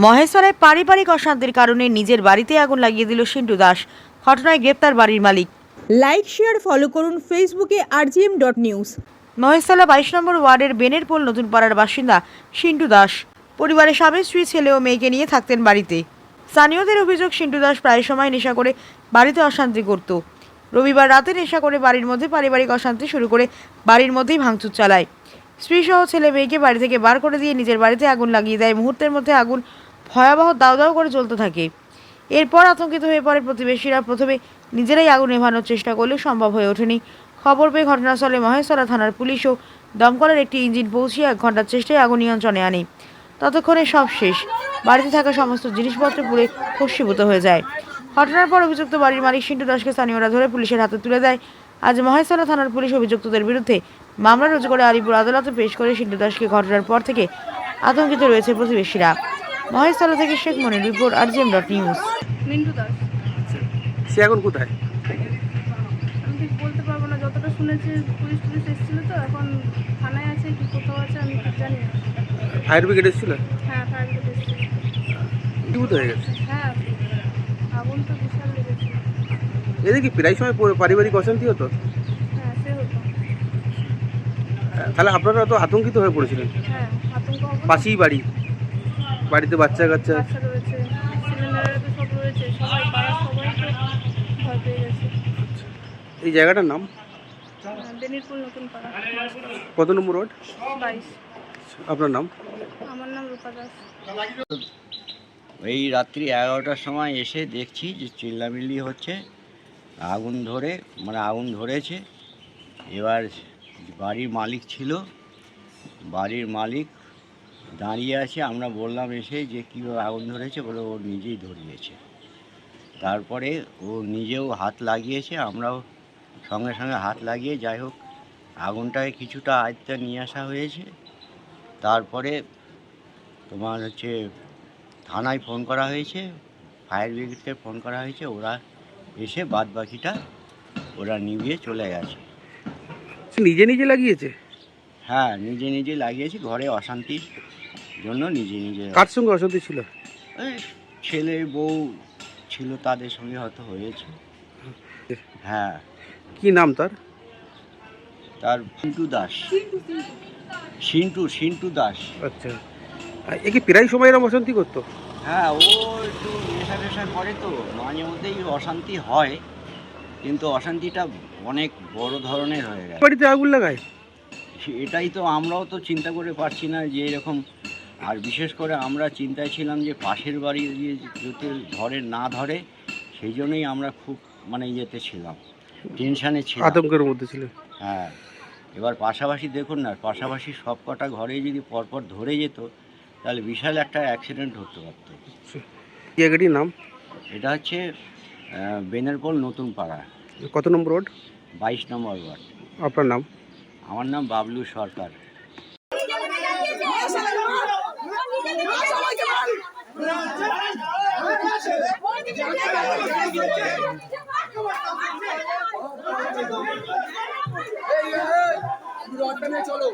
মহেশতলায় পারিবারিক অশান্তির কারণে নিজের বাড়িতে আগুন লাগিয়ে দিল সিন্টু দাস। ঘটনায় গ্রেপ্তার বাড়ির মালিক। লাইক শেয়ার ফলো করুন ফেসবুকে rgm.news। মহেশতলা 22 নম্বর ওয়ার্ডের বেনেরপোল নতুন পাড়ার বাসিন্দা সিন্টু দাস পরিবারের স্বামী স্ত্রী ছেলে ও মেয়েকে নিয়ে থাকতেন বাড়িতে। স্থানীয়দের অভিযোগ, সিন্টু দাস প্রায় সময় নেশা করে বাড়িতে অশান্তি করত। রবিবার রাতে নেশা করে বাড়ির মধ্যে পারিবারিক অশান্তি শুরু করে বাড়ির মধ্যেই ভাঙচুর চালায়। স্ত্রীসহ ছেলে মেয়েকে বাড়ি থেকে বার করে দিয়ে নিজের বাড়িতে আগুন লাগিয়ে দেয়। মুহূর্তের মধ্যে আগুন ভয়াবহ দাউ দাউ করে জ্বলতে থাকে। এরপর আতঙ্কিত হয়ে পড়ে প্রতিবেশীরা। প্রথমে নিজেরাই আগুন নেভানোর চেষ্টা করলেও সম্ভব হয়ে ওঠেনি। খবর পেয়ে ঘটনাস্থলে মহেশতলা থানার পুলিশ ও দমকলের একটি ইঞ্জিন পৌঁছিয়ে 1 ঘন্টার চেষ্টায় আগুন নিয়ন্ত্রণে আনে। ততক্ষণে সব শেষ। বাড়িতে থাকা সমস্ত জিনিসপত্র পুড়ে ভস্মীভূত হয়ে যায়। ঘটনার পর অভিযুক্ত বাড়ির মালিক সিন্টু দাসকে স্থানীয়রা ধরে পুলিশের হাতে তুলে দেয়। আজ মহেশতলা থানার পুলিশ অভিযুক্তদের বিরুদ্ধে মামলা রুজু করে আলিপুর আদালতে পেশ করে সিন্টু দাসকে। ঘটনার পর থেকে আতঙ্কিত রয়েছে প্রতিবেশীরা। মহেশতলা থেকে শেখ মনির রিপোর্ট, rgm.news। মিন্টু দাস। সে এখন কোথায়? আমি ঠিক বলতে পারবো না, যতটা শুনেছি পুলিশ টুলিশ এসেছিলো, তো এখন থানায় আছে কি কোথাও আছে আমি ঠিক জানি না। ফায়ার ব্রিগেড এসেছিল? হ্যাঁ, ফায়ার ব্রিগেড এসেছিল। বিভূত হয়ে গেছে। হ্যাঁ, আগুন তো বিশাল লেগেছিল। এদের কি প্রায় সময় পারিবারিক অশান্তি হতো? হ্যাঁ, সে হতো। তাহলে আপনারা তো আতঙ্কিত হয়ে পড়েছিলেন? হ্যাঁ, আতঙ্ক হবে না? পাশেই বাড়ি, বাড়িতে বাচ্চা কাচ্চা। বাচ্চা রয়েছে, ছেলেমেয়েরা তো সব রয়েছে, সবাই পাড়ার সবাই তো ভয় পেয়ে গেছে। এই জায়গাটার নাম? বেনিরপুল নতুন পাড়া, মহেশতলা। কত নম্বর ওয়ার্ড? 22। আপনার নাম? আমার নাম রূপা দাস। এই রাত্রি 11টার সময় এসে দেখছি যে চিল্লামিল্লি হচ্ছে, আগুন ধরেছে। এবার বাড়ির মালিক ছিল, বাড়ির মালিক দাঁড়িয়ে আছে। আমরা বললাম এসে যে কীভাবে আগুন ধরেছে, বলে ও নিজেই ধরিয়েছে। তারপরে ও নিজেও হাত লাগিয়েছে, আমরাও সঙ্গে সঙ্গে হাত লাগিয়ে যাই হোক আগুনটাকে কিছুটা আয়ত্তে নিয়ে আসা হয়েছে। তারপরে তোমার হচ্ছে থানায় ফোন করা হয়েছে, ফায়ার ব্রিগেডকে ফোন করা হয়েছে, ওরা এসে বাদ বাকিটা ওরা নিভিয়ে চলে গেছে। সে নিজে নিজে লাগিয়েছে? হ্যাঁ, নিজে নিজে লাগিয়েছে, ঘরে অশান্তির জন্য নিজে নিজে। কার সঙ্গে অশান্তি ছিল? ওই ছেলে বউ ছিল, তাদের সঙ্গে হয়তো হয়েছে। হ্যাঁ। কি নাম তার? তার সিন্টু দাস। সিন্টু দাস। আচ্ছা, এ কি প্রায় সময় এরকম অশান্তি করতো? হ্যাঁ, ও একটু নেশা টেশা করে, তো মাঝে মধ্যেই অশান্তি হয়, কিন্তু অশান্তিটা অনেক বড় ধরনের হয়ে গেছে। বাড়িতে আগুন লাগায়? এটাই তো আমরাও তো চিন্তা করে পারছি না যে এরকম। আর বিশেষ করে আমরা চিন্তায় ছিলাম যে পাশের বাড়ি দিয়ে যদি না ধরে, সেই জন্যই আমরা খুব ইয়েতে ছিলাম, টেনশানে ছিলাম, আতঙ্কের মধ্যে ছিল। হ্যাঁ। এবার পাশাপাশি দেখুন না, পাশাপাশি সব কটা ঘরে যদি পরপর ধরে যেত, তাহলে বিশাল একটা অ্যাক্সিডেন্ট হতে পারত। জায়গাটির নাম? এটা হচ্ছে বেনেরপোল নতুন পাড়া, কত নম্বর ওয়ার্ড? 22 নম্বর ওয়ার্ড। আপনার নাম? আমার নাম বাবলু সরকার। চলো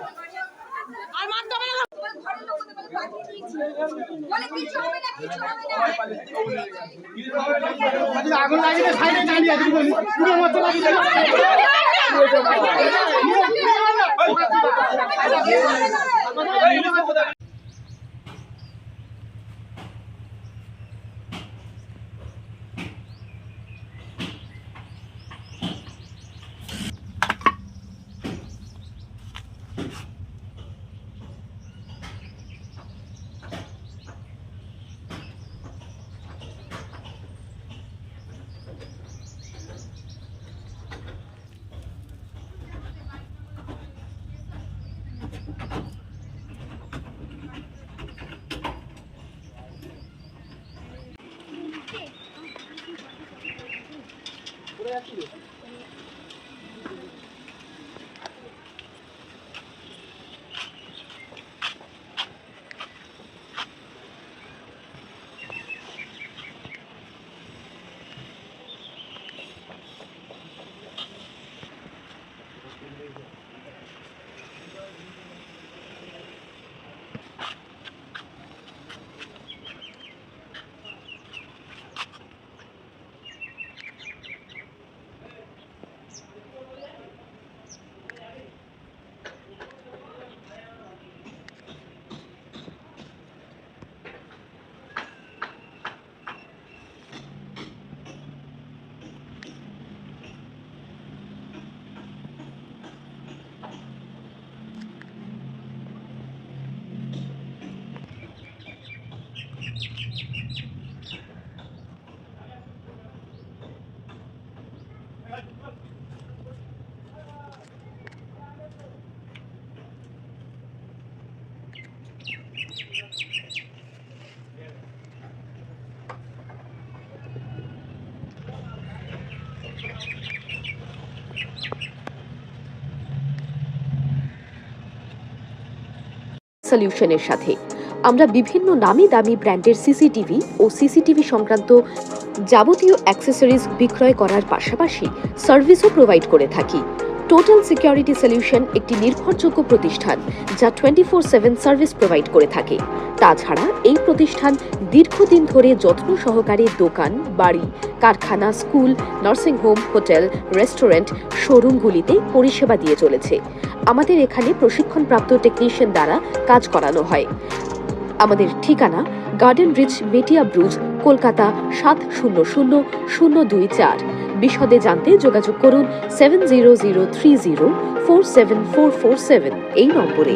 আগুন লাগিয়ে সাইডে দাঁড়িয়ে আছে পুরো মতো লাগিয়ে সলিউশনের সাথে আমরা বিভিন্ন নামি দামি ব্র্যান্ডের সিসিটিভি ও সিসিটিভি সংক্রান্ত যাবতীয় অ্যাক্সেসরিজ বিক্রয় করার পাশাপাশি সার্ভিসও প্রোভাইড করে থাকি। টোটাল সিকিউরিটি সলিউশন একটি নির্ভরযোগ্য প্রতিষ্ঠান যা 24/7 সার্ভিস প্রোভাইড করে থাকে। তাছাড়া এই প্রতিষ্ঠান দীর্ঘদিন ধরে যত্ন সহকারে দোকান, বাড়ি, কারখানা, স্কুল, নার্সিংহোম, হোটেল, রেস্টুরেন্ট, শোরুমগুলিতে পরিষেবা দিয়ে চলেছে। আমাদের এখানে প্রশিক্ষণপ্রাপ্ত টেকনিশিয়ান দ্বারা কাজ করানো হয়। আমাদের ঠিকানা গার্ডেন রিচ, মেটিয়া ব্রুজ, কলকাতা 700024। বিশদে জানতে যোগাযোগ করুন 7003047447 এই নম্বরে।